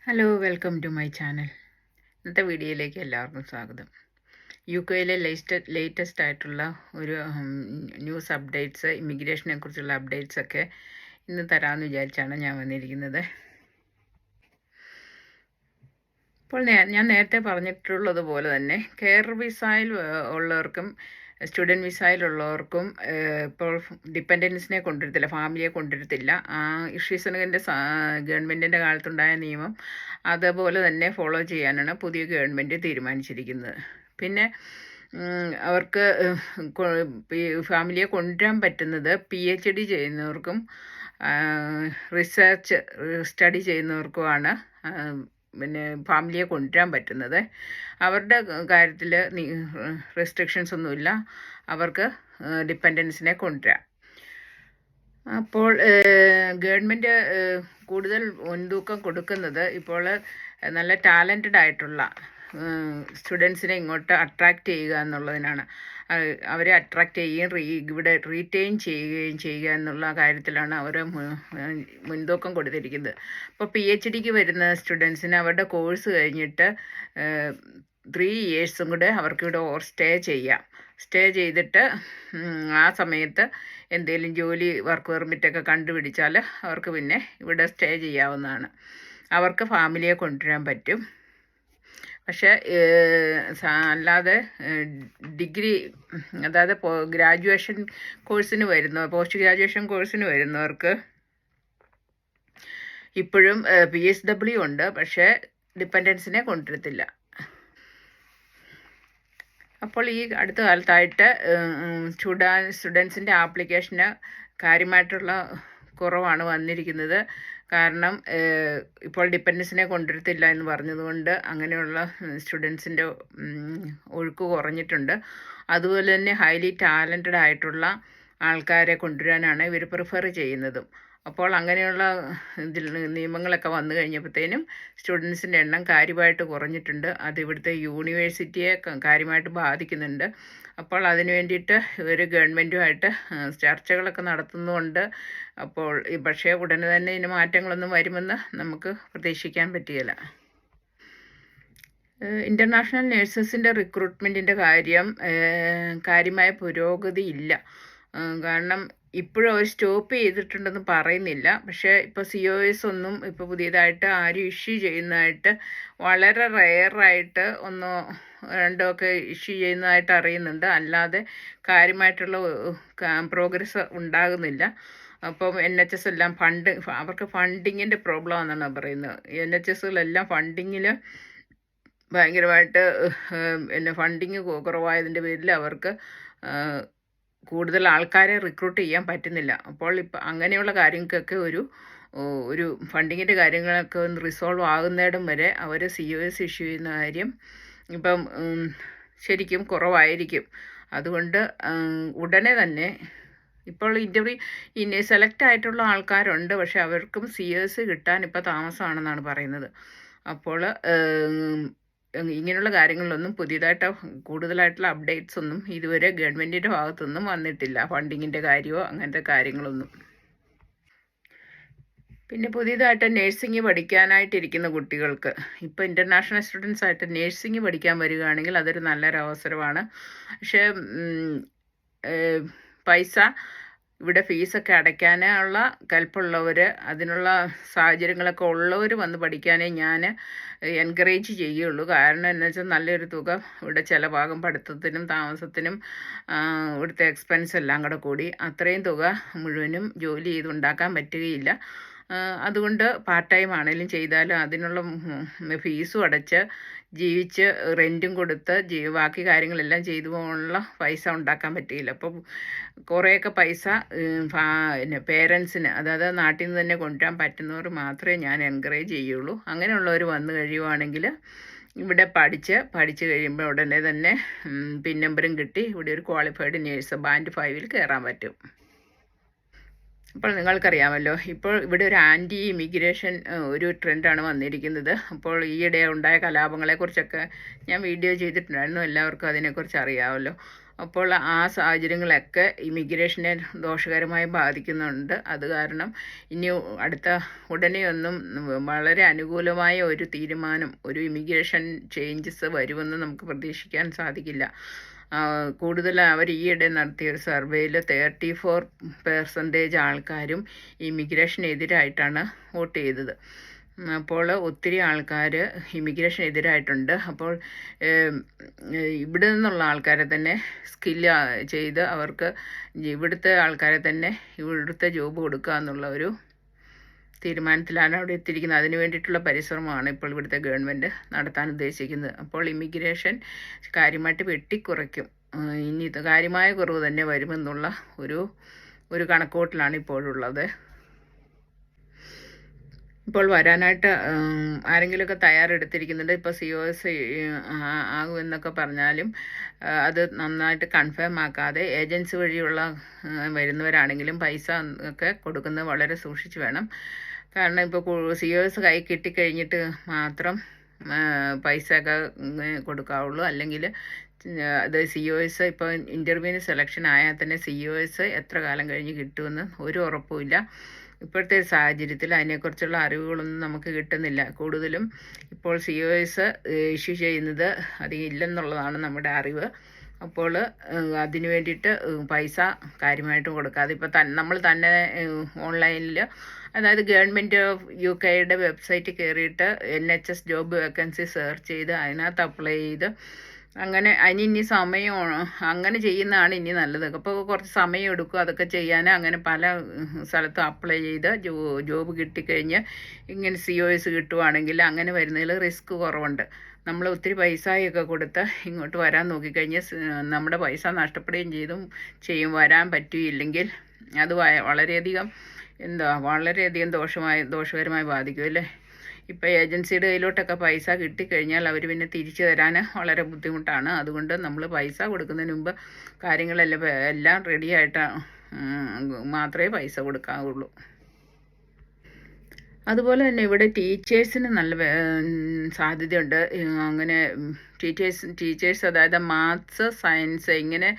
Hello, welcome to my channel. ഇന്നത്തെ വീഡിയോയിലേക്ക് എല്ലാവർക്കും സ്വാഗതം. UK ലേറ്റസ്റ്റ് ആയിട്ടുള്ള ഒരു ന്യൂസ് അപ്ഡേറ്റ്സ്, ഇമിഗ്രേഷനെ കുറിച്ചുള്ള അപ്ഡേറ്റ്സ് ഒക്കെ ഇന്ന് തരാമെന്ന് വിചാരിച്ചാണ് ഞാൻ വന്നിരിക്കുന്നത്. ഇപ്പോൾ ഞാൻ നേരത്തെ പറഞ്ഞിട്ടുള്ളതുപോലെ തന്നെ കെയർ വിസയിൽ ഉള്ളവർക്കും സ്റ്റുഡൻറ്റ് വിസയിലുള്ളവർക്കും ഇപ്പോൾ ഡിപ്പെൻഡൻസിനെ കൊണ്ടുവരത്തില്ല, ഫാമിലിയെ കൊണ്ടുവരത്തില്ല. ഇഷ്യൂസനകൻ്റെ ഗവൺമെൻറ്റിൻ്റെ കാലത്തുണ്ടായ നിയമം അതുപോലെ തന്നെ ഫോളോ ചെയ്യാനാണ് പുതിയ ഗവൺമെൻറ് തീരുമാനിച്ചിരിക്കുന്നത്. പിന്നെ അവർക്ക് ഫാമിലിയെ കൊണ്ടുവരാൻ പറ്റുന്നത് PhD ചെയ്യുന്നവർക്കും റിസർച്ച് സ്റ്റഡി ചെയ്യുന്നവർക്കുമാണ് പിന്നെ ഫാമിലിയെ കൊണ്ടുവരാൻ പറ്റുന്നത്. അവരുടെ കാര്യത്തിൽ റെസ്ട്രിക്ഷൻസ് ഒന്നുമില്ല, അവർക്ക് ഡിപ്പെൻഡൻസിനെ കൊണ്ടുവരാം. അപ്പോൾ ഗവൺമെൻറ് കൂടുതൽ മുൻതൂക്കം കൊടുക്കുന്നത് ഇപ്പോൾ നല്ല ടാലൻറ്റഡ് ആയിട്ടുള്ള സ്റ്റുഡൻസിനെ ഇങ്ങോട്ട് അട്രാക്റ്റ് ചെയ്യുക എന്നുള്ളതിനാണ്. അവരെ അട്രാക്റ്റ് ചെയ്യുകയും ഇവിടെ റീറ്റെയിൻ ചെയ്യുക എന്നുള്ള കാര്യത്തിലാണ് അവർ മുൻതൂക്കം കൊടുത്തിരിക്കുന്നത്. ഇപ്പോൾ PhDക്ക് വരുന്ന സ്റ്റുഡൻസിന് അവരുടെ കോഴ്സ് കഴിഞ്ഞിട്ട് 3 ഇയേഴ്സും കൂടെ അവർക്കിവിടെ സ്റ്റേ ചെയ്തിട്ട് ആ സമയത്ത് എന്തെങ്കിലും ജോലി വർക്ക് പെർമിറ്റൊക്കെ കണ്ടുപിടിച്ചാൽ അവർക്ക് പിന്നെ ഇവിടെ സ്റ്റേ ചെയ്യാവുന്നതാണ്. അവർക്ക് ഫാമിലിയെ കൊണ്ടുവരാൻ പറ്റും. പക്ഷേ അല്ലാതെ ഡിഗ്രി, അതായത് ഗ്രാജുവേഷൻ കോഴ്സിന് പോസ്റ്റ് ഗ്രാജുവേഷൻ കോഴ്സിന് വരുന്നവർക്ക് ഇപ്പോഴും PSW ഉണ്ട്, പക്ഷേ ഡിപ്പെൻഡൻസിനെ കൊണ്ടുവരത്തില്ല. അപ്പോൾ ഈ അടുത്ത കാലത്തായിട്ട് സ്റ്റുഡൻസിൻ്റെ ആപ്ലിക്കേഷന് കാര്യമായിട്ടുള്ള കുറവാണ് വന്നിരിക്കുന്നത്. കാരണം ഇപ്പോൾ ഡിപ്പെൻഡൻസിനെ കൊണ്ടുവരത്തില്ല എന്ന് പറഞ്ഞതുകൊണ്ട് അങ്ങനെയുള്ള സ്റ്റുഡൻസിൻ്റെ ഒഴുക്ക് കുറഞ്ഞിട്ടുണ്ട്. അതുപോലെ തന്നെ ഹൈലി ടാലൻറ്റഡ് ആയിട്ടുള്ള ആൾക്കാരെ കൊണ്ടുവരാനാണ് ഇവർ പ്രിഫർ ചെയ്യുന്നതും. അപ്പോൾ അങ്ങനെയുള്ള നിയമങ്ങളൊക്കെ വന്നു കഴിഞ്ഞപ്പോഴത്തേനും സ്റ്റുഡൻസിൻ്റെ എണ്ണം കാര്യമായിട്ട് കുറഞ്ഞിട്ടുണ്ട്. അത് ഇവിടുത്തെ യൂണിവേഴ്സിറ്റിയെ കാര്യമായിട്ട് ബാധിക്കുന്നുണ്ട്. അപ്പോൾ അതിന് വേണ്ടിയിട്ട് ഇവർ ഗവൺമെൻറ്റുമായിട്ട് ചർച്ചകളൊക്കെ നടത്തുന്നുണ്ട്. അപ്പോൾ പക്ഷേ ഉടനെ തന്നെ ഇതിന് മാറ്റങ്ങളൊന്നും വരുമെന്ന് നമുക്ക് പ്രതീക്ഷിക്കാൻ പറ്റുകയില്ല. ഇൻ്റർനാഷണൽ നേഴ്സസിൻ്റെ റിക്രൂട്ട്മെൻറ്റിൻ്റെ കാര്യമായ പുരോഗതി ഇല്ല. കാരണം ഇപ്പോഴും അവർ സ്റ്റോപ്പ് ചെയ്തിട്ടുണ്ടെന്ന് പറയുന്നില്ല. പക്ഷേ ഇപ്പോൾ COS ഒന്നും ഇപ്പോൾ പുതിയതായിട്ട് ആരും ഇഷ്യൂ ചെയ്യുന്നതായിട്ട് വളരെ റെയറായിട്ട് ഒന്നോ രണ്ടോ ഒക്കെ ഇഷ്യൂ ചെയ്യുന്നതായിട്ട് അറിയുന്നുണ്ട്. അല്ലാതെ കാര്യമായിട്ടുള്ള പ്രോഗ്രസ് ഉണ്ടാകുന്നില്ല. അപ്പം NHS എല്ലാം അവർക്ക് ഫണ്ടിങ്ങിൻ്റെ പ്രോബ്ലം ആണെന്നാണ് പറയുന്നത്. NHSകളെല്ലാം ഫണ്ടിങ്ങിൽ ഭയങ്കരമായിട്ട് ഫണ്ടിങ് കുറവായതിൻ്റെ പേരിൽ അവർക്ക് കൂടുതൽ ആൾക്കാരെ റിക്രൂട്ട് ചെയ്യാൻ പറ്റുന്നില്ല. അപ്പോൾ ഇപ്പം അങ്ങനെയുള്ള കാര്യങ്ങൾക്കൊക്കെ ഒരു ഫണ്ടിങ്ങിൻ്റെ കാര്യങ്ങളൊക്കെ ഒന്ന് റിസോൾവ് ആകുന്നിടം വരെ അവർ COS ഇഷ്യൂ ചെയ്യുന്ന കാര്യം ഇപ്പം ശരിക്കും കുറവായിരിക്കും. അതുകൊണ്ട് ഉടനെ തന്നെ ഇപ്പോൾ സെലക്ട് ആയിട്ടുള്ള ആൾക്കാരുണ്ട്, പക്ഷെ അവർക്കും COS കിട്ടാൻ ഇപ്പോൾ താമസമാണെന്നാണ് പറയുന്നത്. അപ്പോൾ ഇങ്ങനെയുള്ള കാര്യങ്ങളിലൊന്നും പുതിയതായിട്ട് കൂടുതലായിട്ടുള്ള അപ്ഡേറ്റ്സ് ഒന്നും ഇതുവരെ ഗവൺമെൻറ്റിൻ്റെ ഭാഗത്തുനിന്നും വന്നിട്ടില്ല, ഫണ്ടിങ്ങിൻ്റെ കാര്യമോ അങ്ങനത്തെ കാര്യങ്ങളൊന്നും. പിന്നെ പുതിയതായിട്ട് നേഴ്സിംഗ് പഠിക്കാനായിട്ടിരിക്കുന്ന കുട്ടികൾക്ക് ഇപ്പോൾ ഇൻ്റർനാഷണൽ സ്റ്റുഡൻസ് ആയിട്ട് നേഴ്സിംഗ് പഠിക്കാൻ വരികയാണെങ്കിൽ അതൊരു നല്ലൊരു അവസരമാണ്. പക്ഷേ പൈസ ഇവിടെ ഫീസൊക്കെ അടയ്ക്കാനുള്ള കൽപ്പുള്ളവർ, അതിനുള്ള സാഹചര്യങ്ങളൊക്കെ ഉള്ളവർ വന്ന് പഠിക്കാനേ ഞാൻ എൻകറേജ് ചെയ്യുള്ളൂ. കാരണം എന്ന് വെച്ചാൽ നല്ലൊരു തുക ഇവിടെ ചിലവാകും, പഠിത്തത്തിനും താമസത്തിനും ഇവിടുത്തെ എക്സ്പെൻസ് എല്ലാം കൂടെ കൂടി അത്രയും തുക മുഴുവനും ജോലി ചെയ്തുണ്ടാക്കാൻ പറ്റുകയില്ല. അതുകൊണ്ട് പാർട്ട് ടൈം ആണെങ്കിലും ചെയ്താലും അതിനുള്ള ഫീസും അടച്ച് ജീവിച്ച് റെൻറ്റും കൊടുത്ത് ബാക്കി കാര്യങ്ങളെല്ലാം ചെയ്തു പോകാനുള്ള പൈസ ഉണ്ടാക്കാൻ പറ്റിയില്ല. അപ്പോൾ കുറേയൊക്കെ പൈസ പേരൻസിന്, അതായത് നാട്ടിൽ നിന്ന് തന്നെ കൊണ്ടുവരാൻ പറ്റുന്നവർ മാത്രമേ ഞാൻ എൻകറേജ് ചെയ്യുള്ളൂ. അങ്ങനെയുള്ളവർ വന്നു കഴിയുവാണെങ്കിൽ ഇവിടെ പഠിച്ച് കഴിയുമ്പോൾ ഉടനെ തന്നെ പിൻ നമ്പറും കിട്ടി ഇവിടെ ഒരു ക്വാളിഫൈഡ് നേഴ്സ് ബാൻഡ് 5-ൽ കയറാൻ പറ്റും. അപ്പോൾ നിങ്ങൾക്കറിയാമല്ലോ, ഇപ്പോൾ ഇവിടെ ഒരു ആൻറ്റി ഇമിഗ്രേഷൻ ഒരു ട്രെൻഡാണ് വന്നിരിക്കുന്നത്. അപ്പോൾ ഈയിടെ ഉണ്ടായ കലാപങ്ങളെക്കുറിച്ചൊക്കെ ഞാൻ വീഡിയോ ചെയ്തിട്ടുണ്ടായിരുന്നു, എല്ലാവർക്കും അതിനെക്കുറിച്ച് അറിയാമല്ലോ. അപ്പോൾ ആ സാഹചര്യങ്ങളൊക്കെ ഇമിഗ്രേഷനെ ദോഷകരമായി ബാധിക്കുന്നുണ്ട്. അത് കാരണം ഇനി ഉടനെയൊന്നും വളരെ അനുകൂലമായ ഒരു തീരുമാനം, ഒരു ഇമിഗ്രേഷൻ ചേഞ്ചസ് വരുമെന്ന് നമുക്ക് പ്രതീക്ഷിക്കാൻ സാധിക്കില്ല. കൂടുതൽ അവർ ഈയിടെ നടത്തിയ ഒരു സർവേയിൽ 34% ആൾക്കാരും ഇമിഗ്രേഷനെതിരായിട്ടാണ് വോട്ട് ചെയ്തത്. അപ്പോൾ ഒത്തിരി ആൾക്കാർ ഇമിഗ്രേഷനെതിരായിട്ടുണ്ട്. അപ്പോൾ ഇവിടെ നിന്നുള്ള ആൾക്കാരെ തന്നെ സ്കില്ല് ചെയ്ത് അവർക്ക് ഇവിടുത്തെ ആൾക്കാരെ തന്നെ ഇവിടുത്തെ ജോബ് കൊടുക്കുക എന്നുള്ള ഒരു തീരുമാനത്തിലാണ് അവിടെ എത്തിയിരിക്കുന്നത്. അതിന് വേണ്ടിയിട്ടുള്ള പരിശ്രമമാണ് ഇപ്പോൾ ഇവിടുത്തെ ഗവൺമെൻറ് നടത്താൻ ഉദ്ദേശിക്കുന്നത്. അപ്പോൾ ഇമിഗ്രേഷൻ കാര്യമായിട്ട് വെട്ടിക്കുറയ്ക്കും. ഇനി കാര്യമായ കുറവ് തന്നെ വരുമെന്നുള്ള ഒരു കണക്കൂട്ടലാണ് ഇപ്പോഴുള്ളത്. ഇപ്പോൾ വരാനായിട്ട് ആരെങ്കിലുമൊക്കെ തയ്യാറെടുത്തിരിക്കുന്നുണ്ട്. ഇപ്പോൾ COS ആകുമെന്നൊക്കെ പറഞ്ഞാലും അത് നന്നായിട്ട് കൺഫേം ആക്കാതെ ഏജൻസി വഴിയുള്ള വരുന്നവരാണെങ്കിലും പൈസ ഒക്കെ കൊടുക്കുന്നത് വളരെ സൂക്ഷിച്ച് വേണം. കാരണം ഇപ്പോൾ COS കൈ കിട്ടിക്കഴിഞ്ഞിട്ട് മാത്രം പൈസ ഒക്കെ കൊടുക്കാവുള്ളൂ. അല്ലെങ്കിൽ അത് COS ഇപ്പോൾ ഇൻ്റർവ്യൂവിന് സെലക്ഷൻ ആയാൽ തന്നെ COS എത്ര കാലം കഴിഞ്ഞ് കിട്ടുമെന്ന് ഒരു ഉറപ്പുമില്ല. ഇപ്പോഴത്തെ സാഹചര്യത്തിൽ അതിനെക്കുറിച്ചുള്ള അറിവുകളൊന്നും നമുക്ക് കിട്ടുന്നില്ല. കൂടുതലും ഇപ്പോൾ COS ഇഷ്യൂ ചെയ്യുന്നത് അധികം ഇല്ലെന്നുള്ളതാണ് നമ്മുടെ അറിവ്. അപ്പോൾ അതിന് വേണ്ടിയിട്ട് പൈസ കാര്യമായിട്ടും കൊടുക്കാതെ ഇപ്പോൾ നമ്മൾ തന്നെ ഓൺലൈനിൽ, അതായത് ഗവൺമെൻറ് ഓഫ് UK വെബ്സൈറ്റിൽ കയറിയിട്ട് NHS ജോബ് വേക്കൻസി സെർച്ച് ചെയ്ത് അതിനകത്ത് അപ്ലൈ ചെയ്ത് അങ്ങനെ അതിനി സമയം അങ്ങനെ ചെയ്യുന്നതാണ് ഇനി നല്ലത്. അപ്പോൾ കുറച്ച് സമയം എടുക്കും അതൊക്കെ ചെയ്യാൻ. അങ്ങനെ പല സ്ഥലത്തും അപ്ലൈ ചെയ്ത് ജോബ് കിട്ടിക്കഴിഞ്ഞ് ഇങ്ങനെ COS കിട്ടുവാണെങ്കിൽ അങ്ങനെ വരുന്നതിൽ റിസ്ക് കുറവുണ്ട്. നമ്മൾ ഒത്തിരി പൈസയൊക്കെ കൊടുത്ത് ഇങ്ങോട്ട് വരാൻ നോക്കിക്കഴിഞ്ഞ് നമ്മുടെ പൈസ നഷ്ടപ്പെടുകയും ചെയ്യും. വരാൻ പറ്റിയില്ലെങ്കിൽ അത് വളരെയധികം ദോഷകരമായി ബാധിക്കും അല്ലേ. ഇപ്പോൾ ഏജൻസിയുടെ കയ്യിലോട്ടൊക്കെ പൈസ കിട്ടിക്കഴിഞ്ഞാൽ അവർ പിന്നെ തിരിച്ചു തരാൻ വളരെ ബുദ്ധിമുട്ടാണ്. അതുകൊണ്ട് നമ്മൾ പൈസ കൊടുക്കുന്നതിന് മുമ്പ് എല്ലാം റെഡിയായിട്ട് മാത്രമേ പൈസ കൊടുക്കാവുള്ളൂ. അതുപോലെ തന്നെ ഇവിടെ ടീച്ചേഴ്സിന് നല്ല സാധ്യതയുണ്ട്. അങ്ങനെ ടീച്ചേഴ്സ് അതായത് മാത്സ്, സയൻസ് ഇങ്ങനെ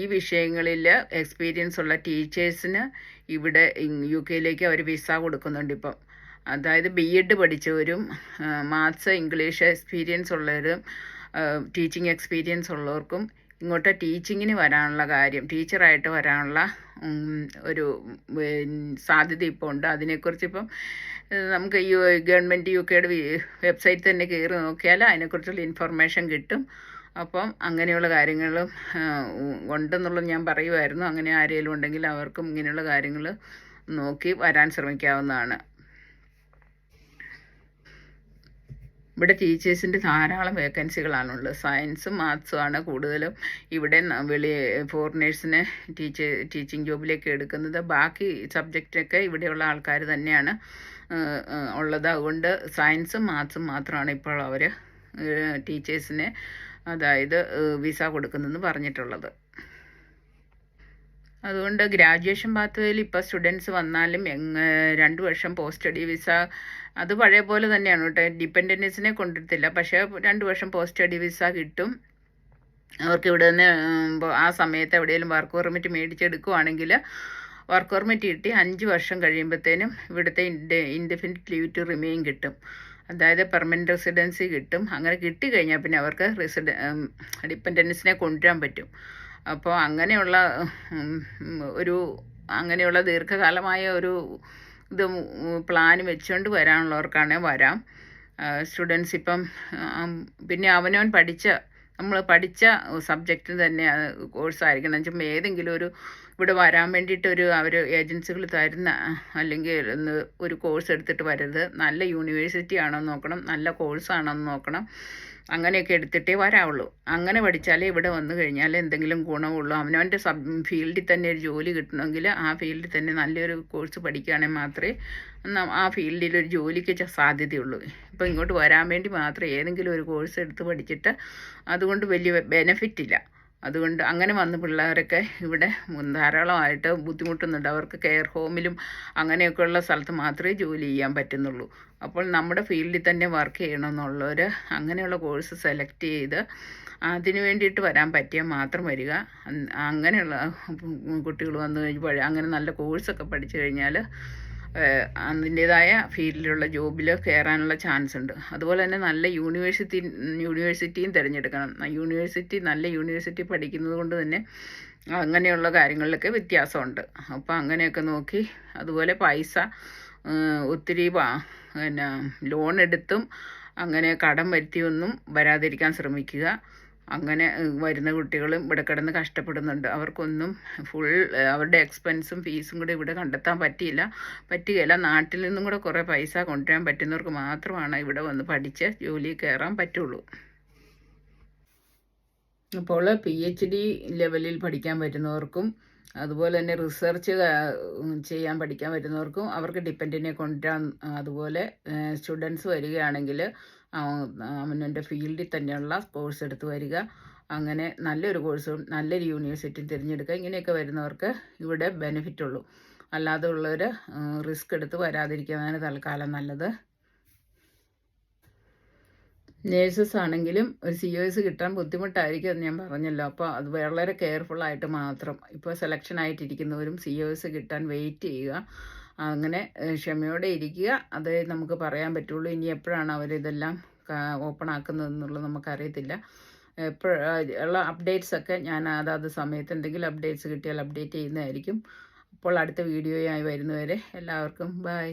ഈ വിഷയങ്ങളിൽ എക്സ്പീരിയൻസ് ഉള്ള ടീച്ചേഴ്സിന് ഇവിടെ UK അവർ വിസ കൊടുക്കുന്നുണ്ട് ഇപ്പം. അതായത് BEd പഠിച്ചവരും മാത്സ്, ഇംഗ്ലീഷ് എക്സ്പീരിയൻസ് ഉള്ളവരും ടീച്ചിങ് എക്സ്പീരിയൻസ് ഉള്ളവർക്കും ഇങ്ങോട്ട് ടീച്ചിങ്ങിന് വരാനുള്ള ടീച്ചറായിട്ട് വരാനുള്ള ഒരു സാധ്യത ഇപ്പോൾ ഉണ്ട്. അതിനെക്കുറിച്ച് ഇപ്പം നമുക്ക് ഗവൺമെൻറ് UK വെബ്സൈറ്റ് തന്നെ കയറി നോക്കിയാൽ അതിനെക്കുറിച്ചുള്ള ഇൻഫർമേഷൻ കിട്ടും. അപ്പം അങ്ങനെയുള്ള കാര്യങ്ങളും ഉണ്ടെന്നുള്ളത് ഞാൻ പറയുമായിരുന്നു. അങ്ങനെ ആരെങ്കിലും ഉണ്ടെങ്കിൽ അവർക്കും ഇങ്ങനെയുള്ള കാര്യങ്ങൾ നോക്കി വരാൻ ശ്രമിക്കാവുന്നതാണ്. ഇവിടെ ടീച്ചേഴ്സിൻ്റെ ധാരാളം വേക്കൻസികളാണുള്ളത്. സയൻസും മാത്സും ആണ് കൂടുതലും ഇവിടെ ഫോറിനേഴ്സിനെ ടീച്ചിങ് ജോബിലേക്ക് എടുക്കുന്നത്. ബാക്കി സബ്ജക്റ്റൊക്കെ ഇവിടെയുള്ള ആൾക്കാർ തന്നെയാണ് ഉള്ളത്. അതുകൊണ്ട് സയൻസും മാത്സും മാത്രമാണ് ഇപ്പോൾ അവർ ടീച്ചേഴ്സിനെ അതായത് വിസ കൊടുക്കുന്നതെന്ന് പറഞ്ഞിട്ടുള്ളത്. അതുകൊണ്ട് ഗ്രാജുവേഷൻ പാത്വേയിൽ ഇപ്പോൾ സ്റ്റുഡൻസ് വന്നാലും 2 വർഷം പോസ്റ്റ് സ്റ്റഡി വിസ അത് പഴയ പോലെ തന്നെയാണ് കേട്ടോ. ഡിപ്പെൻഡൻസിനെ കൊണ്ടിരുത്തില്ല, പക്ഷേ 2 വർഷം പോസ്റ്റ് സ്റ്റഡി വിസ കിട്ടും. അവർക്ക് ഇവിടെ നിന്ന് ആ സമയത്ത് എവിടെയെങ്കിലും വർക്ക് പെർമിറ്റ് മേടിച്ചെടുക്കുവാണെങ്കിൽ വർക്ക് പെർമിറ്റ് കിട്ടി 5 വർഷം കഴിയുമ്പോഴത്തേനും ഇവിടുത്തെ ഇൻഡെഫിനിറ്റ് ലീവ് ടു റിമെയിൻ കിട്ടും. അതായത് പെർമനൻറ്റ് റെസിഡൻസി കിട്ടും. അങ്ങനെ കിട്ടിക്കഴിഞ്ഞാൽ പിന്നെ അവർക്ക് ഡിപ്പെൻഡൻസിനെ കൊണ്ടുവരാൻ പറ്റും. അപ്പോൾ അങ്ങനെയുള്ള ദീർഘകാലമായ ഒരു പ്ലാൻ വെച്ചുകൊണ്ട് വരാനുള്ളവർക്കാണെങ്കിൽ വരാം. സ്റ്റുഡൻസ് ഇപ്പം പിന്നെ നമ്മൾ പഠിച്ച സബ്ജക്റ്റിന് തന്നെ കോഴ്സായിരിക്കണം. വെച്ചാൽ ഏതെങ്കിലും ഇവിടെ വരാൻ വേണ്ടിയിട്ട് അവർ ഏജൻസികൾ തരുന്ന അല്ലെങ്കിൽ ഒരു കോഴ്സ് എടുത്തിട്ട് വരരുത്. നല്ല യൂണിവേഴ്സിറ്റി ആണോ എന്ന് നോക്കണം, നല്ല കോഴ്സാണോ എന്ന് നോക്കണം. അങ്ങനെയൊക്കെ എടുത്തിട്ടേ വരാവുള്ളൂ. അങ്ങനെ പഠിച്ചാലേ ഇവിടെ വന്നു കഴിഞ്ഞാൽ എന്തെങ്കിലും ഗുണമുള്ളൂ. അവനവൻ്റെ ഫീൽഡിൽ തന്നെ ഒരു ജോലി കിട്ടണമെങ്കിൽ ആ ഫീൽഡിൽ തന്നെ നല്ലൊരു കോഴ്സ് പഠിക്കുകയാണെങ്കിൽ മാത്രമേ ആ ഫീൽഡിൽ ഒരു ജോലിക്ക് സാധ്യതയുള്ളൂ. ഇപ്പോൾ ഇങ്ങോട്ട് വരാൻ വേണ്ടി മാത്രം ഏതെങ്കിലും ഒരു കോഴ്സ് എടുത്ത് പഠിച്ചിട്ട് അതുകൊണ്ട് വലിയ ബെനിഫിറ്റ് ഇല്ല. അതുകൊണ്ട് അങ്ങനെ വന്ന പിള്ളേരൊക്കെ ഇവിടെ ധാരാളമായിട്ട് ബുദ്ധിമുട്ടുന്നുണ്ട്. അവർക്ക് കെയർ ഹോമിലും അങ്ങനെയൊക്കെയുള്ള സ്ഥലത്ത് മാത്രമേ ജോലി ചെയ്യാൻ പറ്റുന്നുള്ളൂ. അപ്പോൾ നമ്മുടെ ഫീൽഡിൽ തന്നെ വർക്ക് ചെയ്യണമെന്നുള്ളവർ അങ്ങനെയുള്ള കോഴ്സ് സെലക്ട് ചെയ്ത് അതിന് വേണ്ടിയിട്ട് വരാൻ പറ്റിയാൽ മാത്രം വരിക. അങ്ങനെയുള്ള കുട്ടികൾ വന്നു കഴിഞ്ഞപ്പോൾ അങ്ങനെ നല്ല കോഴ്സൊക്കെ പഠിച്ചു കഴിഞ്ഞാൽ അതിൻ്റേതായ ഫീൽഡിലുള്ള ജോബിൽ കയറാനുള്ള ചാൻസ് ഉണ്ട്. അതുപോലെ തന്നെ നല്ല യൂണിവേഴ്സിറ്റിയും തിരഞ്ഞെടുക്കണം. നല്ല യൂണിവേഴ്സിറ്റി പഠിക്കുന്നത് കൊണ്ട് തന്നെ അങ്ങനെയുള്ള കാര്യങ്ങളിലൊക്കെ വ്യത്യാസമുണ്ട്. അപ്പോൾ അങ്ങനെയൊക്കെ നോക്കി, അതുപോലെ പൈസ ഒത്തിരി പിന്നെ ലോൺ എടുത്തും അങ്ങനെ കടം വരുത്തിയൊന്നും വരാതിരിക്കാൻ ശ്രമിക്കുക. അങ്ങനെ വരുന്ന കുട്ടികളും ഇവിടെ കിടന്ന് കഷ്ടപ്പെടുന്നുണ്ട്. അവർക്കൊന്നും അവരുടെ എക്സ്പെൻസും ഫീസും കൂടെ ഇവിടെ കണ്ടെത്താൻ പറ്റുകയില്ല. നാട്ടിൽ നിന്നും കൂടെ കുറേ പൈസ കൊണ്ടുവരാൻ പറ്റുന്നവർക്ക് മാത്രമാണ് ഇവിടെ വന്ന് പഠിച്ച് ജോലി കയറാൻ പറ്റുള്ളൂ. അപ്പോൾ PhD ലെവലിൽ പഠിക്കാൻ പറ്റുന്നവർക്കും അതുപോലെ തന്നെ റിസർച്ച് ചെയ്യാൻ പഠിക്കാൻ പറ്റുന്നവർക്കും അവർക്ക് ഡിപ്പെൻഡിനെ കൊണ്ടുവരാൻ, അതുപോലെ സ്റ്റുഡൻസ് വരികയാണെങ്കിൽ അവൻ്റെ ഫീൽഡിൽ തന്നെയുള്ള കോഴ്സ് എടുത്ത് വരിക. അങ്ങനെ നല്ലൊരു കോഴ്സും നല്ലൊരു യൂണിവേഴ്സിറ്റിയും തിരഞ്ഞെടുക്കുക. ഇങ്ങനെയൊക്കെ വരുന്നവർക്ക് ഇവിടെ ബെനിഫിറ്റ് ഉള്ളൂ. അല്ലാതെ ഉള്ളവർ റിസ്ക് എടുത്ത് വരാതിരിക്കുന്നതാണ് തൽക്കാലം നല്ലത്. നേഴ്സസ് ആണെങ്കിലും ഒരു COS കിട്ടാൻ ബുദ്ധിമുട്ടായിരിക്കും എന്ന് ഞാൻ പറഞ്ഞല്ലോ. അപ്പോൾ അത് വളരെ കെയർഫുള്ളായിട്ട് മാത്രം. ഇപ്പോൾ സെലക്ഷൻ ആയിട്ടിരിക്കുന്നവരും COS കിട്ടാൻ വെയിറ്റ് ചെയ്യുക. അങ്ങനെ ക്ഷമയോടെ ഇരിക്കുക. അതേ നമുക്ക് പറയാൻ പറ്റുള്ളൂ. ഇനി എപ്പോഴാണ് അവരിതെല്ലാം ഓപ്പൺ ആക്കുന്നതെന്നുള്ളത് നമുക്കറിയത്തില്ല. എപ്പോഴുള്ള അപ്ഡേറ്റ്സൊക്കെ ഞാൻ അതാത് സമയത്ത് എന്തെങ്കിലും അപ്ഡേറ്റ്സ് കിട്ടിയാൽ അപ്ഡേറ്റ് ചെയ്യുന്നതായിരിക്കും. അപ്പോൾ അടുത്ത വീഡിയോയായി വരുന്നവരെ എല്ലാവർക്കും ബൈ.